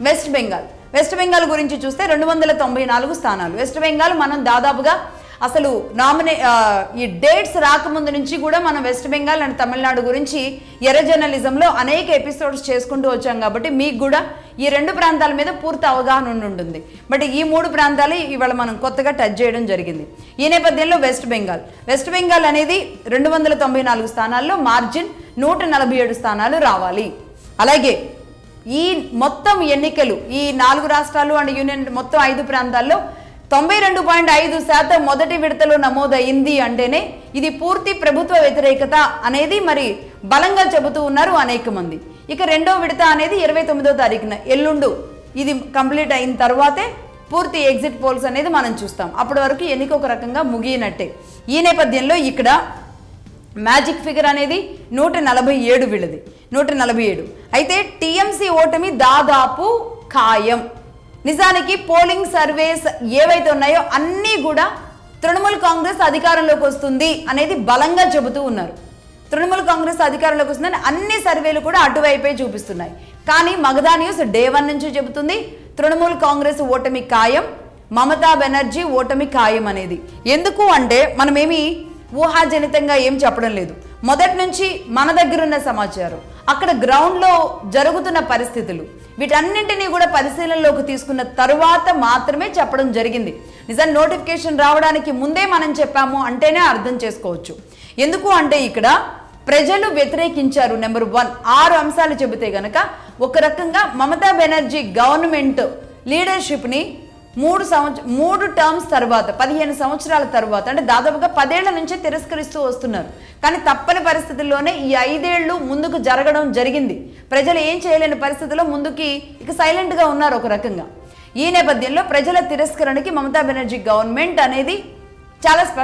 West Bengal గురించి చూస్తే 294 స్థానాలు. వెస్ట్ బెంగాల్ మనం దాదాపుగా అసలు ఈ డేట్స్ రాకముందు నుంచి కూడా మనం వెస్ట్ బెంగాల్ అండ్ తమిళనాడు గురించి ఎర్ర జర్నలిజంలో అనేక ఎపిసోడ్స్ చేసుకుంటూ వచ్చాం కాబట్టి మీకు కూడా ఈ 2 ప్రాంతాల మీద పూర్తి అవగాహన ఉంటుంది. బట్ ఈ 3 ప్రాంతాలు ఇవాళ మనం కొత్తగా టచ్ చేయడం జరిగింది. ఈ నేపథ్యంలో వెస్ట్ బెంగాల్ అనేది 294 స్థానాల్లో మార్జిన్ 147 స్థానాలు రావాలి. అలాగే ఈ మొత్తం ఎన్నికలు ఈ 4 రాష్ట్రాలు అండ్ యూనియన్ మొత్తం 5 ప్రాంతాల్లో 92.5% మొదటి విడతలో నమోదైంది అంటేనే ఇది పూర్తి ప్రభుత్వ వ్యతిరేకత అనేది మరి బలంగా చెబుతూ ఉన్నారు అనేక మంది. ఇక రెండో విడత అనేది 29వ తారీఖున ఎల్లుండు ఇది కంప్లీట్ అయిన తర్వాతే పూర్తి ఎగ్జిట్ పోల్స్ అనేది మనం చూస్తాం. అప్పటి వరకు ఎన్నిక ఒక రకంగా ముగియనట్టే. ఈ నేపథ్యంలో ఇక్కడ మ్యాజిక్ ఫిగర్ అనేది 147 వీళ్ళది 147. అయితే టీఎంసీ ఓటమి దాదాపు ఖాయం. నిజానికి పోలింగ్ సర్వేస్ ఏవైతే ఉన్నాయో అన్నీ కూడా తృణమూల్ కాంగ్రెస్ అధికారంలోకి వస్తుంది అనేది బలంగా చెబుతూ ఉన్నారు. తృణమూల్ కాంగ్రెస్ అధికారంలోకి వస్తుందని అన్ని సర్వేలు కూడా అటువైపే చూపిస్తున్నాయి. కానీ మగధా న్యూస్ డే 1 నుంచి చెబుతుంది తృణమూల్ కాంగ్రెస్ ఓటమి ఖాయం, మమతా బెనర్జీ ఓటమి ఖాయం అనేది. ఎందుకు అంటే మనమేమి ఊహాజనితంగా ఏం చెప్పడం లేదు. మొదటి నుంచి మన దగ్గర ఉన్న సమాచారం, అక్కడ గ్రౌండ్లో జరుగుతున్న పరిస్థితులు, వీటన్నింటినీ కూడా పరిశీలనలోకి తీసుకున్న తరువాత మాత్రమే చెప్పడం జరిగింది. నిజాన్ని నోటిఫికేషన్ రావడానికి ముందే మనం చెప్పాము అంటేనే అర్థం చేసుకోవచ్చు. ఎందుకు అంటే ఇక్కడ ప్రజలు వ్యతిరేకించారు. నెంబర్ 1 6 అంశాలు చెబితే గనక ఒక రకంగా మమతా బెనర్జీ గవర్నమెంట్ లీడర్షిప్ని 3 టర్మ్స్ తర్వాత 15 సంవత్సరాల తర్వాత అంటే దాదాపుగా 10 ఏళ్ల నుంచే తిరస్కరిస్తూ వస్తున్నారు. కానీ తప్పని పరిస్థితుల్లోనే ఈ 5 ఏళ్ళు ముందుకు జరగడం జరిగింది. ప్రజలు ఏం చేయలేని పరిస్థితుల్లో ముందుకి ఇక సైలెంట్గా ఉన్నారు ఒక రకంగా. ఈ నేపథ్యంలో ప్రజల తిరస్కరణకి మమతా బెనర్జీ గవర్నమెంట్ అనేది చాలా స్పష్టం.